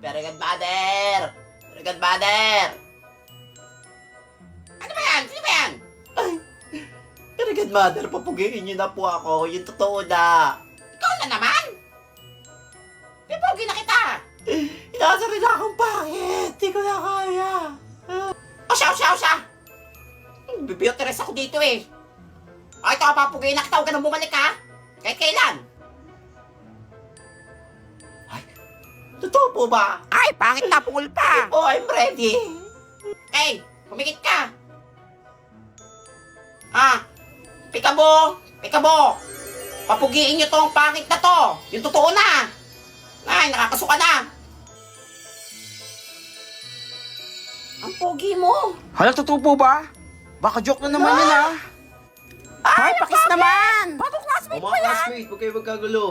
Very good, mother! Very good, mother! Ano ba yan? Sino ba yan? Ay, very good, mother. Papugiin niyo na po ako. Yung totoo na. Ikaw na naman? Pipugi na kita! Inaasa rin akong pangit. Di ko na kaya. Osya! Bibiyoteres ako dito eh. Ay, ito papugiin na kita. Huwag ka nang bumalik ha. Kahit kailan. Ay, totoo po ba? Ay, pangit na pungol pa. Oh, I'm ready. Hey, kumikit ka. Pikabo. Papugiin niyo tong pangit na to. Yung totoo na. Ay, nakakasuka na. Ang pogi mo. Hala, totoo po ba? Baka joke na naman yan, ha? Ay, pakis naman. Bagong classmate Mga classmate, huwag kayo magkagulo.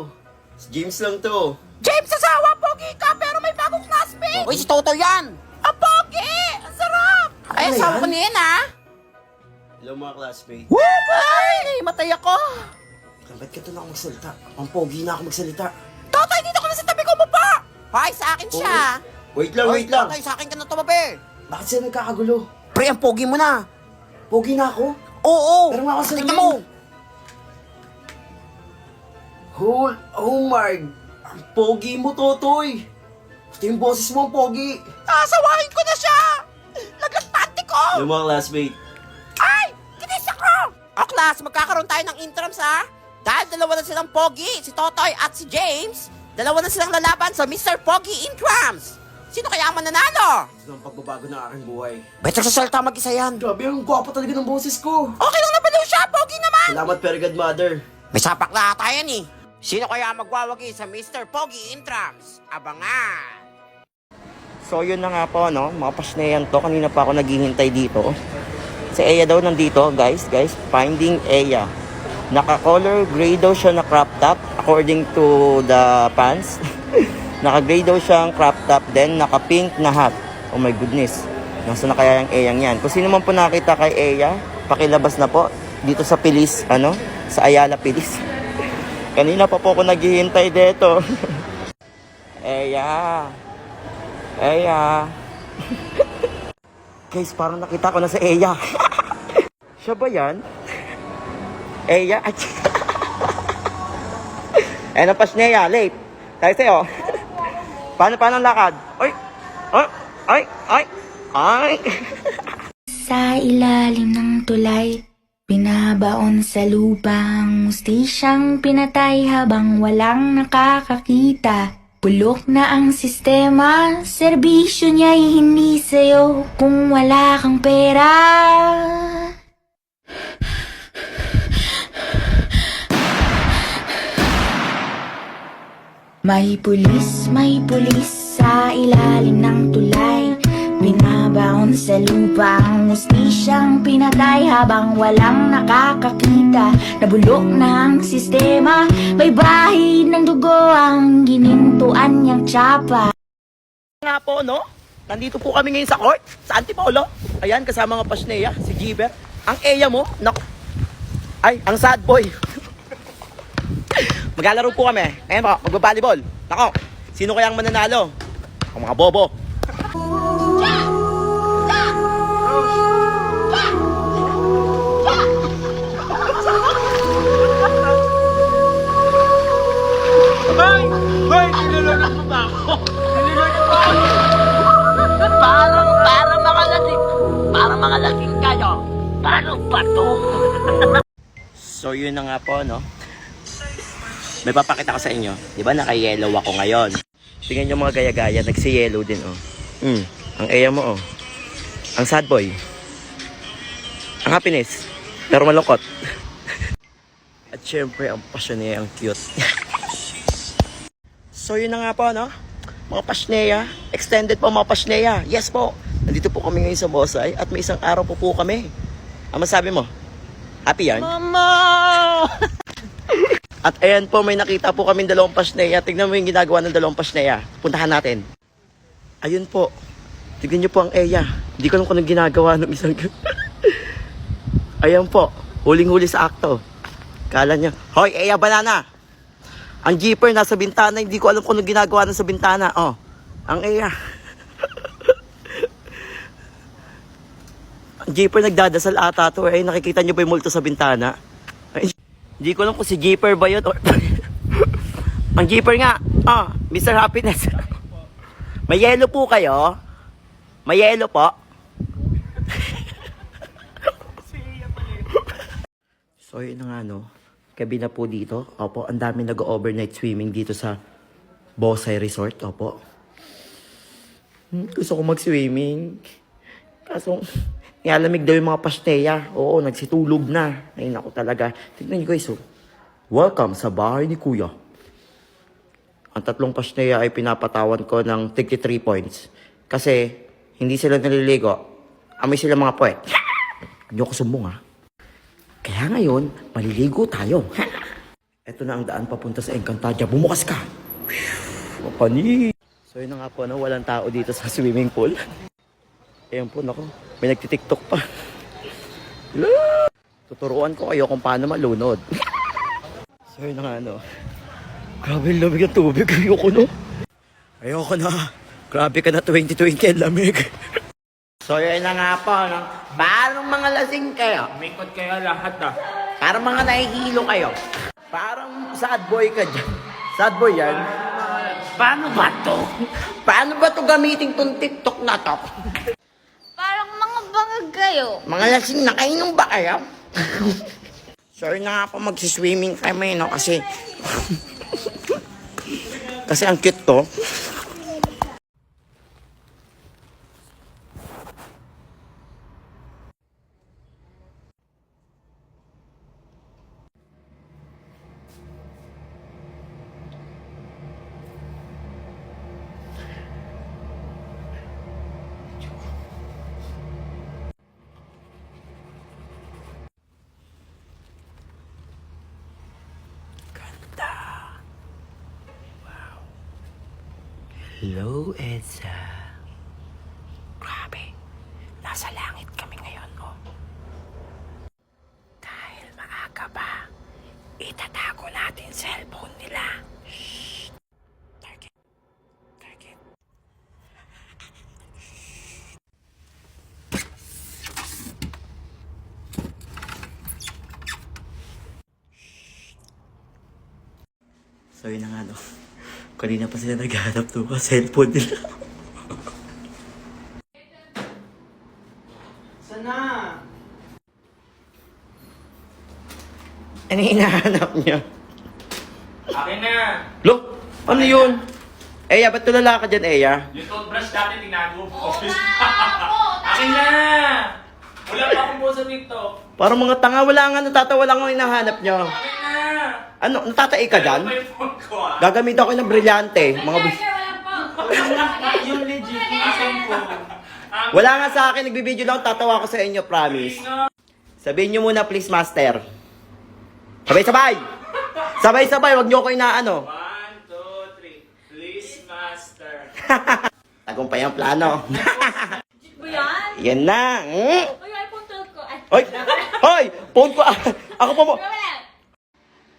Si James lang to. James, asawa, pogi ka, pero may bagong classmate. Uy, si Toto yan. Ang pogi! Ang sarap! Ay, Ano asawa yan? ko na yan, ha? Hello mga classmate. Ay, matay ako. Ba't ka to na ako magsalita? Ang pogi na ako magsalita. Totoy, dito ka na sa tabi ko mo pa. Hoy, sa akin siya. Wait lang. Totoy, sa akin ka na tumabi. Bakit sila nagkakagulo? Pre, ang pogi mo na. Pogi na ako? Oo. Pero nga ako sa Tingnan mo. Oh my... Ang pogi mo, Totoy. Ito yung boses mo, ang pogi. Sasawahin ko na siya. Laglag panty ko. Hello mga classmate. Ay, kinis ako. O, class, magkakaroon tayo ng intrams, ha? Dahil dalawa na silang pogi, si Totoy at si James, dalawa na silang lalaban sa Mr. Pogi Intrams. Sino kaya ang mananalo? Ito ang pagbabago ng aking buhay. Ba't nagsasalita mag-isa yan? Grabe, ang gwapo talaga ng boses ko. Okay lang naman siya, pogi naman. Salamat, very good mother. May sapak na ata yan eh. Sino kaya magwawagi sa Mr. Pogi Intrams? Abangan! So yun na nga po, no? Mga pasneyan to. Kanina pa ako naghihintay dito. Si Eya daw nandito, guys. Finding Eya. Naka-color gray daw siya na crop top according to the pants. Naka-gray daw siyang crop top, then naka-pink na hat. Oh my goodness. Nasa na kaya yung Eyang yan? Kung sino man po nakita kay Eya, pakilabas na po dito sa Pilis, sa Ayala Pilis. Kanina pa po ako naghihintay dito. Eya. Guys, parang nakita ko na si Eya. Siya ba yan? Eya? Eh, napas niya, late. Tayo sa'yo. Paano ang lakad? Ay. Sa ilalim ng tulay, binabaon sa lupang mustisyang pinatay habang walang nakakakita. Bulok na ang sistema, serbisyo niya'y hindi sa'yo kung wala kang pera. May pulis sa ilalim ng tulay. Binabaon sa lupa ang mustisyang pinatay habang walang nakakakita. Nabulok na ang sistema, may bahid ng dugo ang ginintuan niyang tsapa. Nga po, no? Nandito po kami ngayon sa court, sa Antipolo. Ayan, kasama nga pa si Nea, si Giver. Ang Eya mo, naku. Ay, ang sad boy. Maglalaro po kami. Ayan po, magbabalibol. Nako, sino kayang mananalo? Ang mga bobo. Hoy, nilulunod mo ba ako? Nilulunod mo ako. Parang mga lasing kayo. Paano ba to? So yun na nga po, no? May papakita ko sa inyo. Di ba naka-yellow ako ngayon? Tingnan nyo mga gaya-gaya, nagsi-yellow din, oh. Ang Eya mo, oh. Ang sad boy. Ang happiness. Pero malungkot. At syempre, ang passion niya, ang cute. So yun na nga po, no? Mga pasneya, extended po mga pasneya. Yes po, nandito po kami ngayon sa Bosay at may isang araw po kami. Ano masabi mo? Happy yan? Mama! At ayan po, may nakita po kami dalawang pasneya. Tignan mo yung ginagawa ng dalawang pasneya. Puntahan natin. Ayun po. Tignan nyo po ang Eya. Hindi ko alam kung anong ginagawa ng isang... Ayan po. Huling-huli sa akto. Kala niya, hoy, Eya Banana! Ang jeeper nasa bintana, hindi ko alam kung anong ginagawa na sa bintana. Oh. Ang Eya. Ang jeeper nagdadasal ata to eh. Nakikita niyo ba yung multo sa bintana? Ay, hindi ko alam kung si jeeper ba yun or... Ang jeeper nga. Mr. Happiness. May yelo po kayo? May yelo po? So yun na nga no. Gabi na po dito. Opo, ang dami nag-overnight swimming dito sa Bosay Resort. Opo. Gusto ko mag-swimming. Kaso, nialamig daw yung mga pasteya. Oo, nagsitulog na. Ay, naku talaga. Tignan niyo guys, oh. Welcome sa bahay ni Kuya. Ang 3 pasteya ay pinapatawan ko ng 33 points. Kasi, hindi sila naliligo. Amoy sila mga puwet. Ayoko sumbong, ha. Kaya ngayon, maliligo tayo. Ito na ang daan papunta sa Encantadia. Bumukas ka. Mapani. So yun na nga po, no? Walang tao dito sa swimming pool. Ayan po, nako. May nagtitiktok pa. Tuturuan ko kayo kung paano malunod. So yun na nga, no? Grabe yung lamig ng tubig. Ayoko, no? Ayoko na. Grabe ka na 2020 ang lamig. So yun na nga po, no? Parang mga lasing kayo. Mikot kaya lahat ah. Parang mga nahihilo kayo. Parang sad boy ka dyan. Sad boy yan. Paano ba to? Paano ba to gamitin tong TikTok na to? Parang mga bangag kayo. Mga lasing na kainom ba kayo? Sorry na nga po magsiswimming kami, no? Kasi... kasi ang cute to. Hello, Edsa. Grabe. Nasa langit kami ngayon, oh. Dahil maaga pa, itatago natin cellphone nila. Shh. Target. Target. So yun na nga, no. Kanina pa sila naghahanap to sa cellphone nila. Sana? Ano yung hinahanap niya? Akin na. Lo, ano yun? Eya, ba't tulala ka dyan, Eya? Yung toothbrush dati tinago ko. Oo nga, Akin na! Wala pa akong post sa TikTok. Parang mga tanga, wala nga, natatawa lang ang hinahanap niyo. Akin na! Ano, natatai ka dyan? Ano pa yung phone ko ah? Gagamit ako ng brilyante. Mga Yung legit, yung isang phone. wala nga sa akin, nagbibideo lang, tatawa ko sa inyo, promise. Sabihin nyo muna, please, master. Sabay-sabay! Sabay-sabay, wag nyo ko inaano. 1, 2, 3. Please, master. Tagumpay ang plano. Legit ba yan? Yan na. Ay, iPhone 12 ko. Ay, Hoy! Hoy! Phone ko. Ako po mo. wala.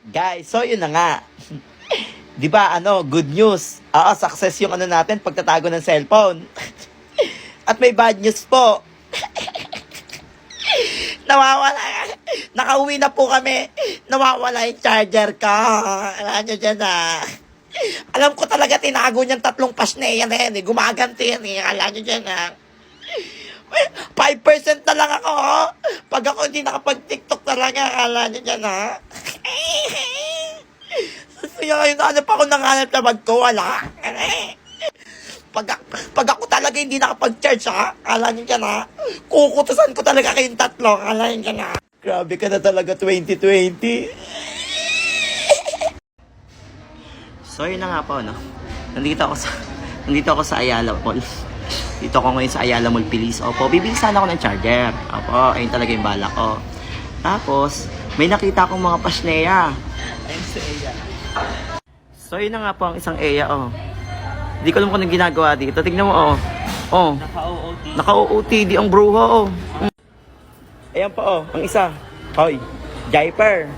Guys, so yun na nga. Di ba, good news. Success yung natin, pagtatago ng cellphone. At may bad news po. Nawawala. Nakauwi na po kami. Nawawala yung charger ko. Alam nyo dyan alam ko talaga tinago niyang 3 pasneya na yan eh. Gumaganti yan eh. Alam nyo dyan 5% na lang ako. Pag ako hindi nakapag-TikTok talaga, alam nyo dyan Kaya ngayon, ano pa ako nanganap na magkawala? Pag ako talaga hindi nakapag-charge, Kala niyo dyan, kukutusan ko talaga kayong 3. Kala niyo dyan, Grabe ka na talaga, 2020. So, yun na nga po, no? Nandito ako sa Ayala Mall. Dito ako ngayon sa Ayala Mall, Pilis. Opo, bibili sana ako ng charger. Opo, ayun talaga yung bala ko. Tapos, may nakita akong mga pasneya. Ayun sa Eya. So, yun na nga po ang isang Eya, Hindi ko alam kung anong ginagawa dito. Tignan mo, Naka-OOTD ang bruha, Ayan po, ang isa. Hoy, Jaiper.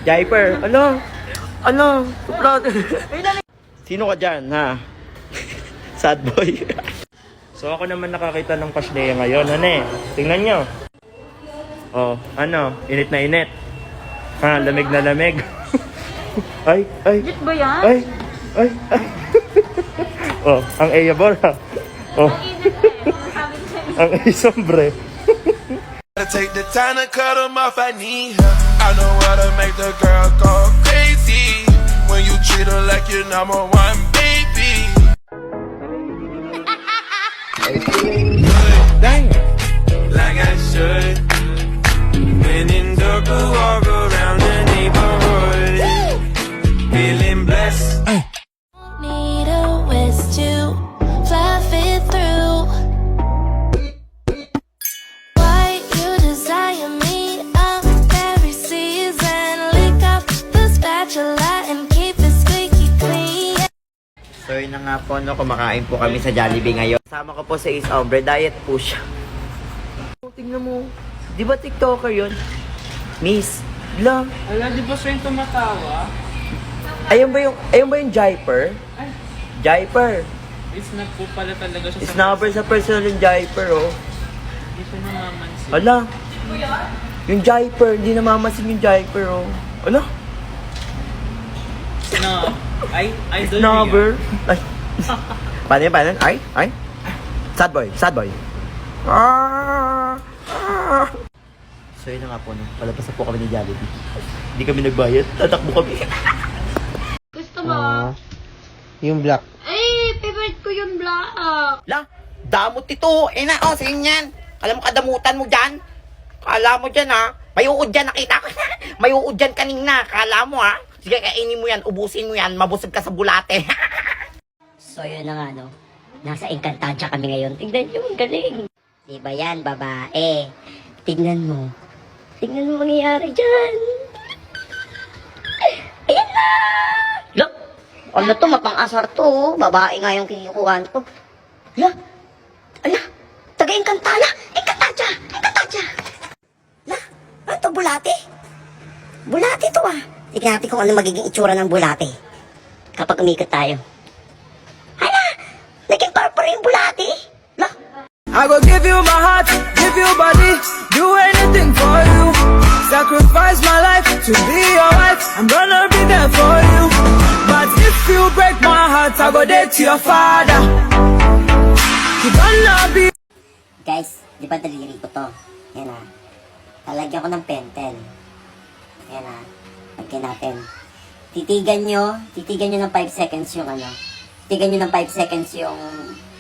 Jaiper. Ano? Suplot. Sino ka dyan, ha? Sad boy. So ako naman nakakita ng pasneya ngayon. Ano eh? Tingnan nyo. Oh, ano? Init na init. Ha, lamig na lamig. Ay. Legit ba yan? Ay. Oh, ang Eya Bora. Oh, Ang init eh. Sabi ko sa'yo. ang Eya Sombre. I take the time to cut them off, I need her. I know how to make the girl go crazy. When you treat her like your number one baby. Dang. Like I should. When in dark, I walk around the neighborhood. Feeling blessed. Need a waist to fluff it through. Why you desire me? Every season, lick up the spatula and keep it squeaky clean. So yun na nga po, no, kumakain po kami sa Jollibee ngayon. Kasama ko po sa Ace Ombre, diet po siya. Tingnan mo, di ba TikToker yun? Miss, lang. Ala, di ba siya yung tumatawa? Ayun ba yung Jaiper? Jaiper. Snap po pala talaga siya Snapper sa personal yung Jaiper, oh. Hindi siya namamansin. Ala. Yung Jaiper, hindi namamansin yung Jaiper, oh. Ala. No. Idol Snapper. Ay. Paano yun, paano yun? Ay. Sad boy. So yun na nga po, no. Palabas na po kami ni Jollibee. Hindi kami nagbayad. Tatakbo kami. Gusto mo? Yung black. Ay, favorite ko yung black. La, damot ito. Na, sige yan. Alam mo, kadamutan mo dyan. Kala mo dyan, ha? May uod dyan, nakita ko. May uod dyan kanina. Kala mo, ha? Sige, kainin mo yan, ubusin mo yan, mabusog ka sa bulate. So yun na nga, no? Nasa Encantadia kami ngayon. Tignan nyo, ang galing. Diba yan, babae? Tignan mo. Tignan mo mangyayari dyan. Ayan na! Look! Ano to, mapang-asar to. Oh. Babae nga yung kinukuhaan ko. Look! Ala! Taga-Encantadia! Encantadia! La! Ano to, bulate? Bulate to ah. Tignan natin kung ano magiging itsura ng bulate. Kapag umikot tayo. Hala! Naging purple yung bulate. La! I go give you my heart, give you body, do anything for you. Sacrifice my life to be your wife. I'm gonna be there for you. But if you break my heart, I go dead to your father. You gonna be. Guys, di ba daliri ko to? Yan ah. Talagyan ko ng pentel. Yan ah. Lagyan natin. Titigan nyo ng 5 seconds yung ano. Titigan nyo ng 5 seconds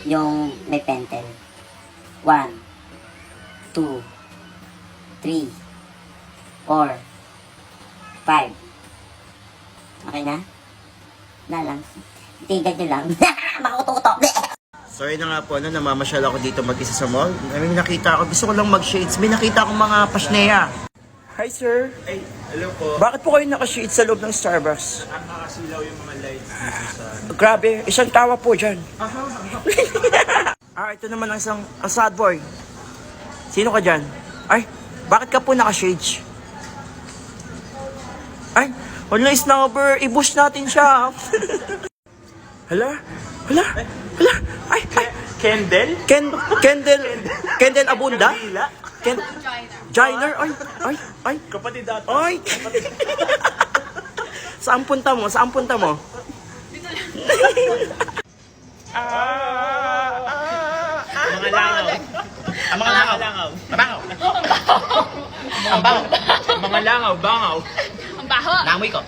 yung may pentel. 1, 2, 3, 4, 5. Okay na? Na lang. Titigan nyo lang. Makututok. So yun na nga po, no, namamasyal ako dito mag-isa sa mall. May nakita ako, gusto ko lang mag-shades. May nakita akong mga pasneya. Hi sir. Ay, hello po. Bakit po kayo naka-shades sa loob ng Starbucks? Nakakasilaw yung mga lights dito sa... Grabe, isang tawa po dyan. Ito naman ang sad boy. Sino ka dyan? Ay, bakit ka po naka-shades? Ay, wala snubber, i-boost natin siya. Hala? Ay. Kendall? Kendall Abunda? Joiner? Ay. Kapatid dati. Ay. Saan punta mo? Mga langaw. Ang mga langaw. Bangaw. Ang bangaw. Mga langaw, bangaw. Ang baho. Nangoy ko.